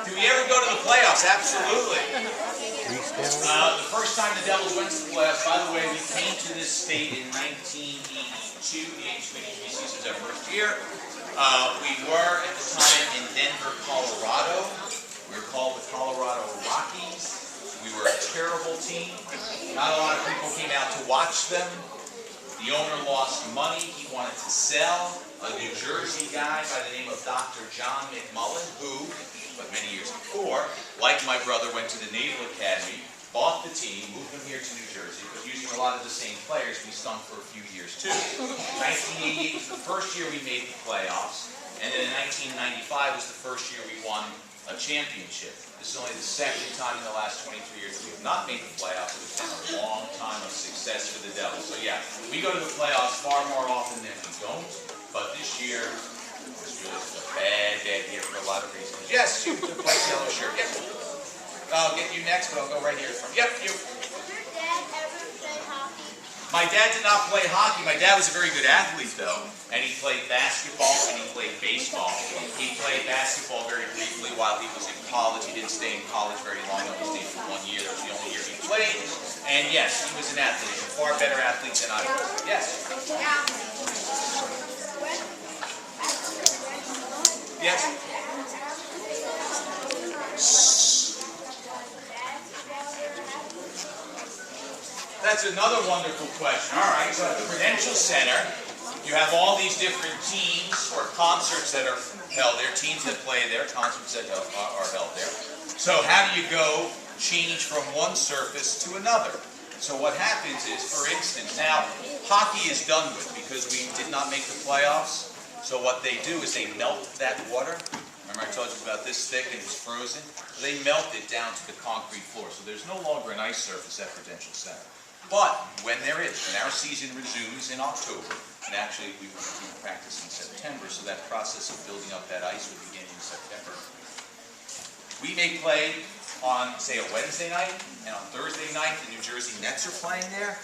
Do we ever go to the playoffs? Absolutely. The first time the Devils went to the playoffs, by the way, we came to this state in 1982. The 82-83 season was our first year. We were at the time in Denver, Colorado. We were called the Colorado Rockies. We were a terrible team. Not a lot of people came out to watch them. The owner lost money. He wanted to sell. A New Jersey guy by the name of Dr. John McMullen, who, but many years before, like my brother, went to the Naval Academy, bought the team, moved them here to New Jersey, but using a lot of the same players, we stunk for a few years too. 1988 was the first year we made the playoffs, and then in 1995 was the first year we won a championship. This is only the second time in the last 23 years that we have not made the playoffs. It's been a long time of success for the Devils. So yeah, we go to the playoffs far more often than we don't, but this year was really a bad year for a lot of reasons. Yes, you with the white yellow shirt. Yep. I'll get you next, but I'll go right here from. Yep, you. Did your dad ever play hockey? My dad did not play hockey. My dad was a very good athlete, though, and he played basketball and he played baseball. He played basketball very briefly while he was in college. He didn't stay in college very long. He stayed for 1 year. That was the only year he played. And yes, he was an athlete. He's a far better athlete than I was. Yes. Yes. That's another wonderful question. All right, so at the Prudential Center, you have all these different teams or concerts that are held there, teams that play there, concerts that are held there. So how do you go change from one surface to another? So what happens is, for instance, now hockey is done with because we did not make the playoffs. So what they do is they melt that water. Remember I told you about this thick and it's frozen? They melt it down to the concrete floor. So there's no longer an ice surface at Prudential Center. But when there is, when our season resumes in October, and actually we will begin practice in September, so that process of building up that ice will begin in September. We may play on, say, a Wednesday night, and on Thursday night the New Jersey Nets are playing there,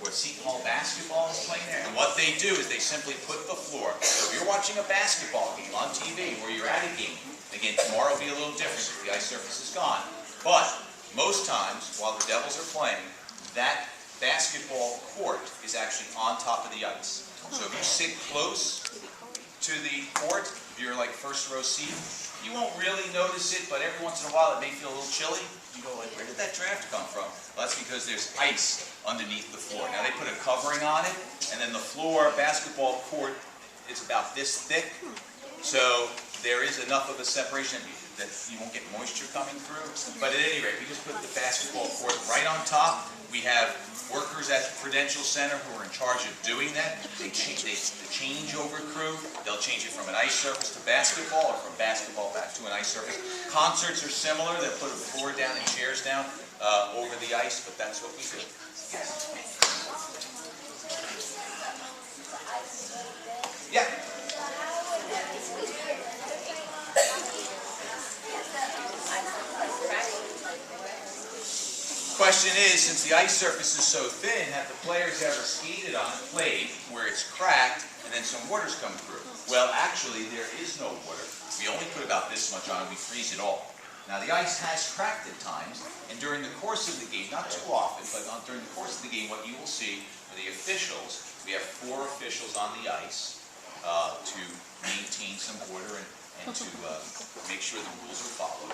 or Seton Hall basketball is playing there. And what they do is they simply put the floor. So if you're watching a basketball game on TV, or you're at a game, again, tomorrow will be a little different if the ice surface is gone. But most times, while the Devils are playing, that basketball court is actually on top of the ice. So if you sit close to the court, if you're like first row seat, you won't really notice it, but every once in a while it may feel a little chilly. You go like, where did that draft come from? Well, that's because there's ice underneath the floor. Now they put a covering on it, and then the floor, basketball court, is about this thick. So there is enough of a separation that you won't get moisture coming through. But at any rate, we just put the basketball court right on top. We have workers at the Prudential Center who are in charge of doing that. The changeover crew, they'll change it from an ice surface to basketball, or from basketball back to an ice surface. Concerts are similar. They'll put a floor down and chairs down over the ice, but that's what we do. Yes. Yeah. Question is, since the ice surface is so thin, have the players ever skated on it, played, where it's cracked, and then some water's come through? Well, actually, there is no water. We only put about this much on it. We freeze it all. Now, the ice has cracked at times, and during the course of the game, not too often, but during the course of the game, what you will see are the officials. We have 4 officials on the ice to maintain some order and to make sure the rules are followed.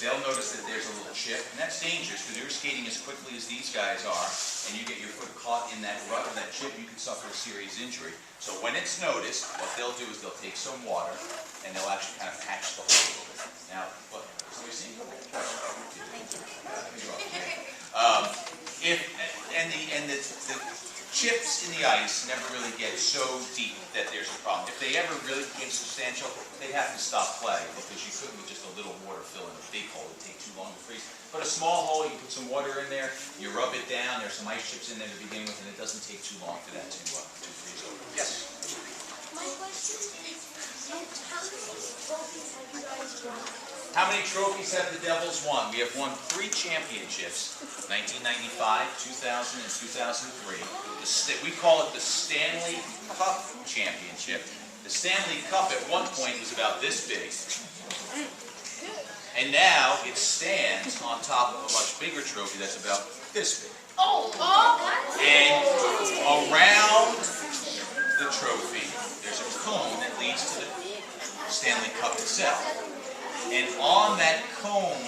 They'll notice that there's a little chip, and that's dangerous because you're skating as quickly as these guys are, and you get your foot caught in that rut or that chip, you can suffer a serious injury. So when it's noticed, what they'll do is they'll take some water, and they'll actually kind of patch the hole a little bit. Now, what? So we see? The chips in the ice never really get so deep that there's a problem. If they ever really became substantial, they'd have to stop playing because you couldn't with just a little water fill in a big hole. It'd take too long to freeze. But a small hole, you put some water in there, you rub it down, there's some ice chips in there to begin with, and it doesn't take too long for that to freeze over. Yes? My question is, how many trophies have you guys won? How many trophies have the Devils won? We have won 3 championships, 1995, 2000, and 2003. We call it the Stanley Cup Championship. The Stanley Cup at one point was about this big. And now it stands on top of a much bigger trophy that's about this big. And around the trophy, there's a cone that leads to the Stanley Cup itself. And on that cone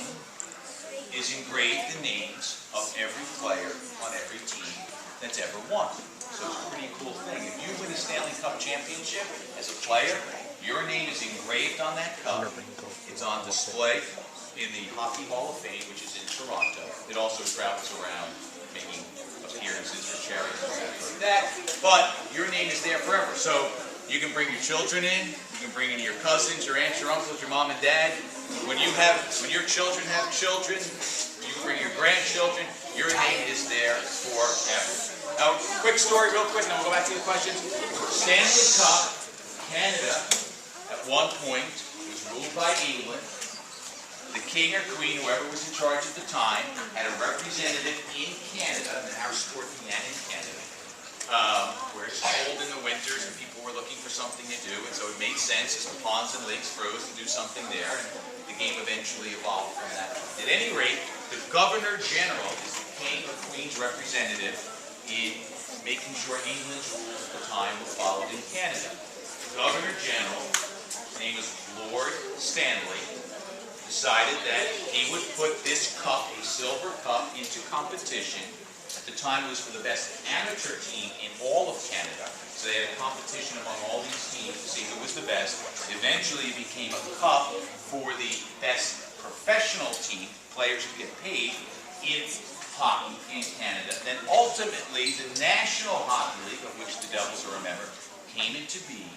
is engraved the names of every player on every team that's ever won. So it's a pretty cool thing. If you win a Stanley Cup championship as a player, your name is engraved on that cup. It's on display in the Hockey Hall of Fame, which is in Toronto. It also travels around making appearances for charities and stuff like that. But your name is there forever. So you can bring your children in. You can bring in your cousins, your aunts, your uncles, your mom and dad. When your children have children, you can bring your grandchildren. Your name is there forever. Now, quick story, real quick, and then we'll go back to the questions. Stanley Cup, Canada, at one point, was ruled by England. The king or queen, whoever was in charge at the time, had a representative in Canada, and our sport began in Canada, where it's cold in the winters and people were looking for something to do, and so it made sense as the ponds and lakes froze to do something there, and the game eventually evolved from that. At any rate, the Governor General is the king or queen's representative in making sure England's rules at the time were followed in Canada. The Governor General, his name is Lord Stanley, decided that he would put this cup, a silver cup, into competition. At the time it was for the best amateur team in all of Canada. So they had a competition among all these teams to see who was the best. Eventually it became a cup for the best professional team, players who get paid in hockey in Canada. Then ultimately the National Hockey League, of which the Devils are a member, came into being,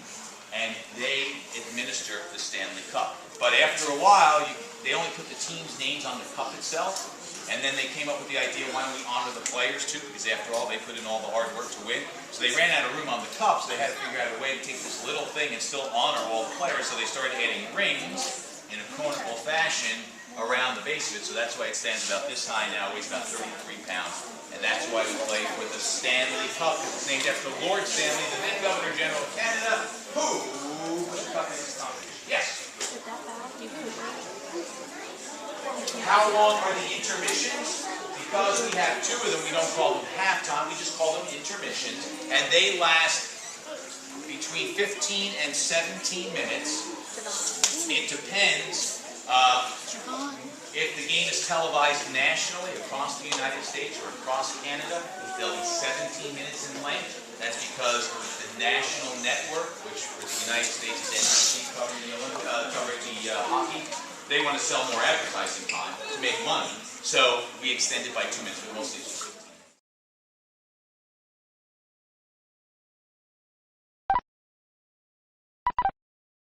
and they administer the Stanley Cup. But after a while, they only put the team's names on the cup itself, and then they came up with the idea, why don't we honor the players too? Because after all, they put in all the hard work to win. So they ran out of room on the cup, so they had to figure out a way to take this little thing and still honor all the players. So they started adding rings in a conical fashion around the base of it. So that's why it stands about this high now, weighs about 33 pounds. And that's why we play for the Stanley Cup, because it's named after Lord Stanley, the then Governor General of Canada, who put the cup in this competition. Yes? How long are the intermissions? Because we have two of them, we don't call them halftime, we just call them intermissions. And they last between 15 and 17 minutes. It depends. If the game is televised nationally across the United States or across Canada, they'll be 17 minutes in length. That's because the national network, which for the United States is NBC covering the hockey, they want to sell more advertising time to make money. So we extend it by 2 minutes, but mostly it's just